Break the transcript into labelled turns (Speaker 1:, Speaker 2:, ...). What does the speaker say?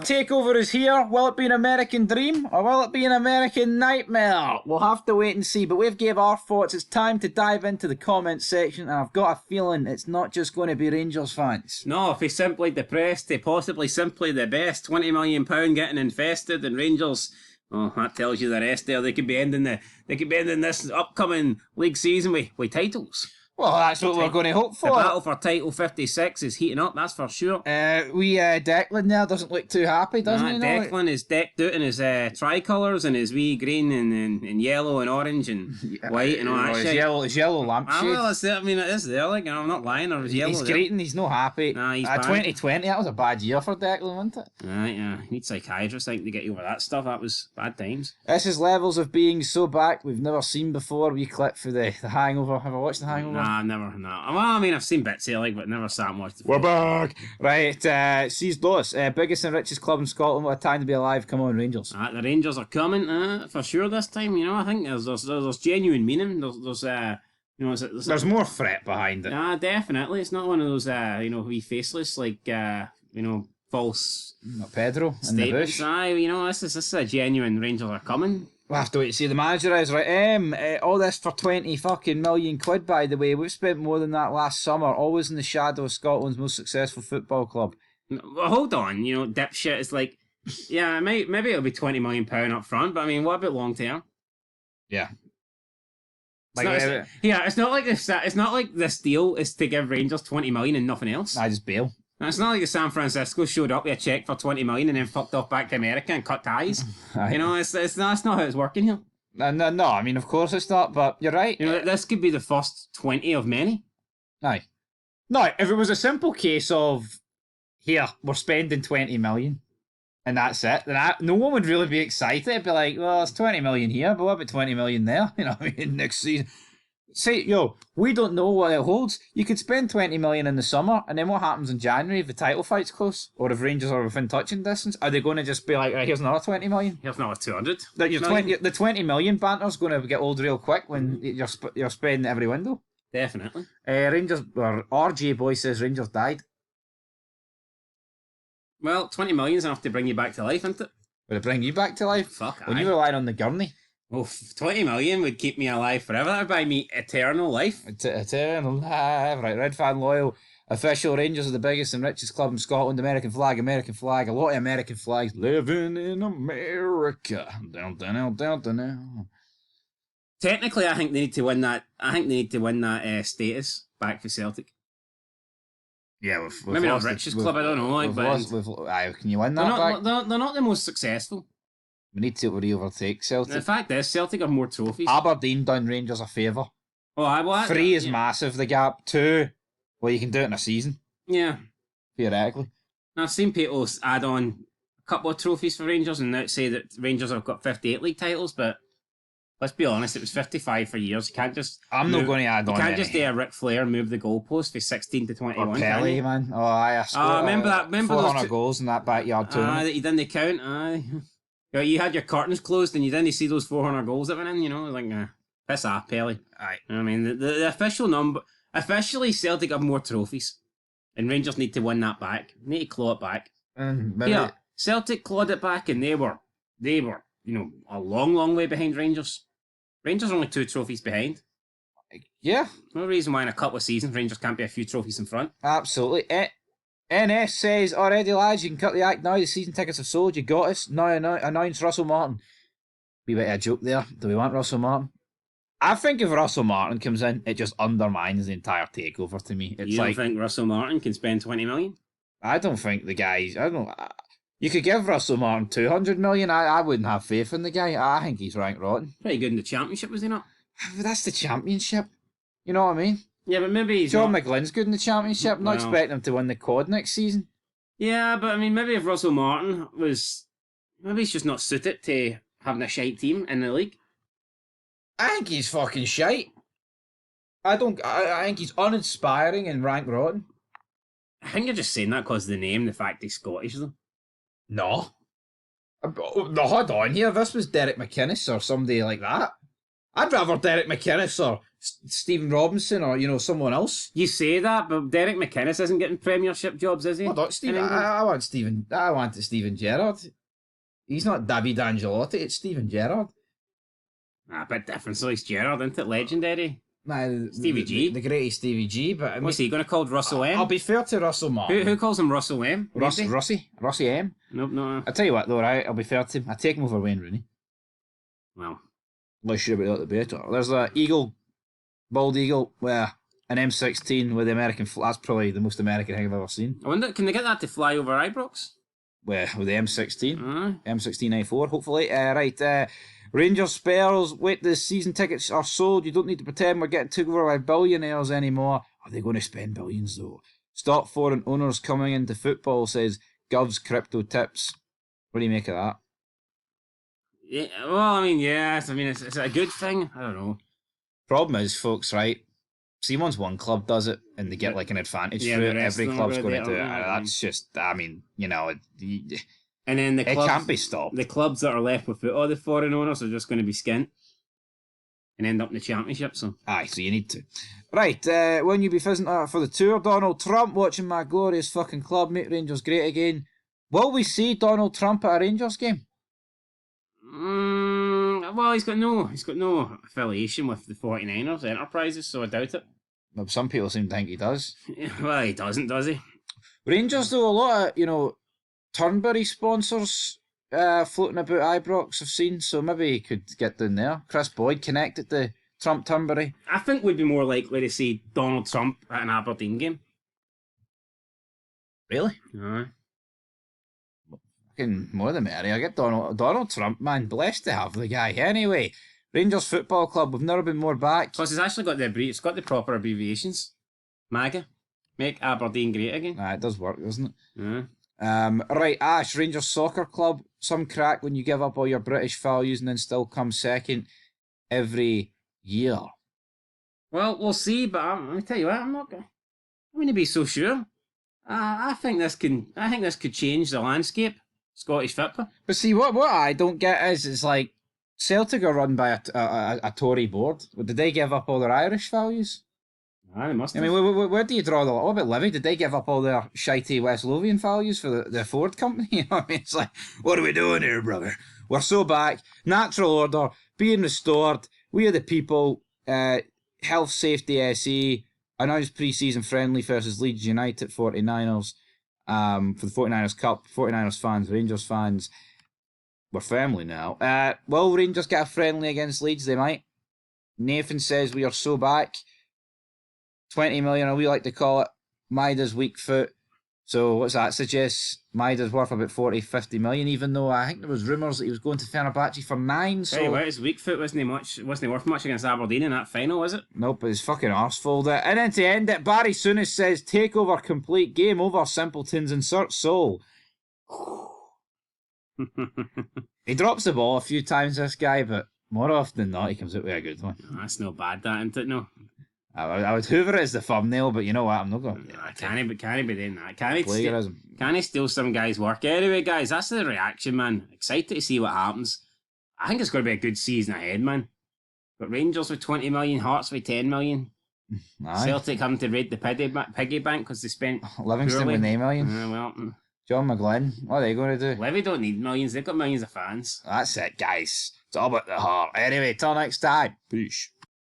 Speaker 1: Takeover is here. Will it be an American dream or will it be an American nightmare? We'll have to wait and see, but we've gave our thoughts. It's time to dive into the comments section, and I've got a feeling it's not just going to be Rangers fans.
Speaker 2: No, if he's simply depressed, to possibly simply the best, £20 million getting invested in Rangers. Oh, that tells you the rest there. They could be ending this upcoming league season with titles.
Speaker 1: Well, that's what we're going to hope for.
Speaker 2: The battle for title 56 is heating up, that's for sure.
Speaker 1: Declan there doesn't look too happy, doesn't he?
Speaker 2: Declan is decked out in his tricolours and his wee green and yellow and orange and white and all that shit.
Speaker 1: His yellow lampshade.
Speaker 2: Well, it is there, like, I'm not lying, or his yellow.
Speaker 1: He's greeting, he's not happy.
Speaker 2: Nah, he's
Speaker 1: 2020, that was a bad year for Declan, wasn't it?
Speaker 2: Yeah, he needs psychiatrists, I think, to get you over that stuff. That was bad times.
Speaker 1: This is levels of being so back we've never seen before. We clip for the Hangover. Have I watched the Hangover?
Speaker 2: Nah, never. Well, I mean, I've seen bits here, like, but never sat and watched the
Speaker 1: We're back! Right, C's Lewis, biggest and richest club in Scotland. What a time to be alive. Come on, Rangers.
Speaker 2: The Rangers are coming, for sure this time. You know, I think there's genuine meaning. There's
Speaker 1: more threat behind it.
Speaker 2: Definitely. It's not one of those, wee faceless, like, false
Speaker 1: Pedro in the bush.
Speaker 2: This is a genuine Rangers are coming.
Speaker 1: We'll have to wait to see. The manager is right. All this for 20 fucking million quid, by the way. We've spent more than that last summer, always in the shadow of Scotland's most successful football club.
Speaker 2: Well, hold on, dipshit. It's like, yeah, maybe it'll be £20 million up front, but I mean, what about long term?
Speaker 1: Yeah.
Speaker 2: It's not like this. It's not like this deal is to give Rangers 20 million and nothing else.
Speaker 1: I just bail.
Speaker 2: It's not like the San Francisco showed up with a check for 20 million and then fucked off back to America and cut ties. That's not how it's working here.
Speaker 1: No, I mean, of course it's not, but you're right.
Speaker 2: This could be the first 20 of many.
Speaker 1: Aye. No, if it was a simple case of, here, we're spending 20 million and that's it, then no one would really be excited. It'd be like, well, it's 20 million here, but what about 20 million there? Next season. Say, we don't know what it holds. You could spend 20 million in the summer, and then what happens in January if the title fight's close? Or if Rangers are within touching distance? Are they going to just be like, right, here's another 20 million?
Speaker 2: Here's another 200.
Speaker 1: The 20 million banter's going to get old real quick when you're spending every window.
Speaker 2: Definitely.
Speaker 1: Rangers, or RJ Boy says Rangers died.
Speaker 2: Well, 20 million's enough to bring you back to life, isn't it?
Speaker 1: Would it bring you back to life?
Speaker 2: Fuck,
Speaker 1: when you were lying on the gurney?
Speaker 2: Oh, 20 million would keep me alive forever. That would buy me eternal life.
Speaker 1: Eternal life. Right, Red Fan Loyal. Official Rangers are the biggest and richest club in Scotland. American flag. A lot of American flags. Living in America. Down.
Speaker 2: Technically, I think they need to win that. Status back for Celtic.
Speaker 1: Yeah,
Speaker 2: maybe not richest club. I don't know.
Speaker 1: Can you win that back?
Speaker 2: They're not the most successful.
Speaker 1: We need to overtake Celtic.
Speaker 2: The fact is, Celtic have more trophies.
Speaker 1: Aberdeen done Rangers a favour. 3 is massive, the gap. 2, well, you can do it in a season.
Speaker 2: Yeah.
Speaker 1: Theoretically.
Speaker 2: I've seen people add on a couple of trophies for Rangers and now say that Rangers have got 58 league titles, but let's be honest, it was 55 for years. You can't just...
Speaker 1: I'm not going to add on.
Speaker 2: You can't just do a Ric Flair move the goalpost for 16 to 21.
Speaker 1: Or Pelé, man. Oh, I
Speaker 2: remember that. Remember
Speaker 1: 400 goals in that backyard tournament.
Speaker 2: That you didn't count. You had your curtains closed and you didn't see those 400 goals that went in, piss off, Pelé.
Speaker 1: Aye.
Speaker 2: I mean, the official number... Officially, Celtic have more trophies. And Rangers need to win that back. Need to claw it back. Celtic clawed it back and they were, a long, long way behind Rangers. Rangers are only 2 trophies behind.
Speaker 1: Yeah.
Speaker 2: No reason why in a couple of seasons Rangers can't be a few trophies in front.
Speaker 1: Absolutely. NS says, already lads, you can cut the act now, the season tickets have sold, you got us. Now announce Russell Martin. Wee bit of a joke there. Do we want Russell Martin? I think if Russell Martin comes in, it just undermines the entire takeover to me.
Speaker 2: You don't think Russell Martin can spend 20 million?
Speaker 1: I don't think the guys... You could give Russell Martin 200 million. I wouldn't have faith in the guy. I think he's rank rotten.
Speaker 2: Pretty good in the Championship, was he not?
Speaker 1: That's the Championship. You know what I mean?
Speaker 2: Yeah, but maybe he's
Speaker 1: John McGlynn's good in the Championship. I'm not expecting him to win the COD next season.
Speaker 2: Yeah, but I mean, maybe if Russell Martin was... Maybe he's just not suited to having a shite team in the league.
Speaker 1: I think he's fucking shite. I think he's uninspiring and rank rotten.
Speaker 2: I think you're just saying that because of the name, the fact he's Scottish, though.
Speaker 1: No. No, hold on here. This was Derek McInnes or somebody like that. I'd rather Derek McInnes or Stephen Robinson or someone else.
Speaker 2: You say that, but Derek McInnes isn't getting Premiership jobs, is he?
Speaker 1: Well, not Stephen. I want Stephen. I want Stephen Gerrard. He's not David Angelotti. It's Stephen Gerrard.
Speaker 2: A bit different. So he's Gerrard, isn't it? Legendary.
Speaker 1: Nah,
Speaker 2: Stevie G.
Speaker 1: The greatest Stevie G. But I mean,
Speaker 2: What's he going to call Russell M?
Speaker 1: I'll be fair to Russell Martin.
Speaker 2: Who calls him Russell M?
Speaker 1: Rossi M.
Speaker 2: Nope, no.
Speaker 1: I'll tell you what though, right? I'll be fair to him. I take him over Wayne Rooney.
Speaker 2: Well,
Speaker 1: Less sure about that, the better. There's a bald eagle, an M16 with the American flag. That's probably the most American thing I've ever seen.
Speaker 2: I wonder, can they get that to fly over Ibrox?
Speaker 1: With the M16. M16A4, hopefully. Rangers Spurs, wait, the season tickets are sold. You don't need to pretend we're getting took over by billionaires anymore. Are they going to spend billions though? Stop foreign owners coming into football, says Gov's Crypto Tips. What do you make of that?
Speaker 2: Yeah, well, I mean, yes. I mean, it's a good thing. I don't know.
Speaker 1: Problem is, folks, right? See, once one club does it and they get like an advantage for it, every club's going to do it. That's just, I mean,
Speaker 2: and then
Speaker 1: it can't be stopped.
Speaker 2: The clubs that are left with all the foreign owners are just going to be skint and end up in the championship. So
Speaker 1: you need to. Right, when you be fizzing out for the tour, Donald Trump watching my glorious fucking club make Rangers great again. Will we see Donald Trump at a Rangers game?
Speaker 2: Well, he's got no affiliation with the 49ers enterprises, so I doubt it.
Speaker 1: Well, some people seem to think he does.
Speaker 2: Well, he doesn't, does he?
Speaker 1: Rangers, though, a lot of, Turnberry sponsors floating about Ibrox, I've seen, so maybe he could get down there. Chris Boyd connected to Trump Turnberry.
Speaker 2: I think we'd be more likely to see Donald Trump at an Aberdeen game.
Speaker 1: Really? Fucking more the merrier. I get Donald Trump, man. Blessed to have the guy. Anyway, Rangers Football Club, we've never been more back.
Speaker 2: Plus, it's actually got it's got the proper abbreviations. MAGA. Make Aberdeen great again.
Speaker 1: It does work, doesn't it?
Speaker 2: Yeah.
Speaker 1: Right, Ash, Rangers Soccer Club. Some crack when you give up all your British values and then still come second every year.
Speaker 2: Well, we'll see, but let me tell you what, I'm going to be so sure. I think this could change the landscape. Scottish football.
Speaker 1: But see, what I don't get is it's like Celtic are run by a Tory board. Did they give up all their Irish values?
Speaker 2: They must have.
Speaker 1: I mean, where do you draw the line? What about Livy? Did they give up all their shitey West Lothian values for the Ford company? You know what I mean? It's like, what are we doing here, brother? We're so back. Natural order being restored. We are the people. Health, safety, SE. Announced pre-season friendly versus Leeds United 49ers. For the 49ers Cup, 49ers fans, Rangers fans, we're family now. Will Rangers get a friendly against Leeds? They might. Nathan says we are so back. 20 million, or we like to call it, Maida's weak foot. So what's that suggest? Maida's worth about 40, 50 million, even though I think there was rumours that he was going to Fenerbahce for 9. So
Speaker 2: hey, what, his weak foot wasn't worth much against Aberdeen in that final, was it?
Speaker 1: Nope, his fucking arse folded. And then to end it, Barry Soonis says, takeover complete, game over, simpletons, insert soul. He drops the ball a few times, this guy, but more often than not, he comes out with a good one.
Speaker 2: That's not bad, that, isn't it? No.
Speaker 1: I would hoover it as the thumbnail, but you know what? I'm not going to.
Speaker 2: Can he be doing that? Can he steal some guy's work? Anyway, guys, that's the reaction, man. Excited to see what happens. I think it's going to be a good season ahead, man. But Rangers with 20 million, Hearts with 10 million. Aye. Celtic having to raid the piggy bank because they spent
Speaker 1: Livingston
Speaker 2: poorly.
Speaker 1: with 8 million. John McGlynn, what are they going to do?
Speaker 2: Levy don't need millions. They've got millions of fans.
Speaker 1: That's it, guys. It's all about the heart. Anyway, till next time. Peace.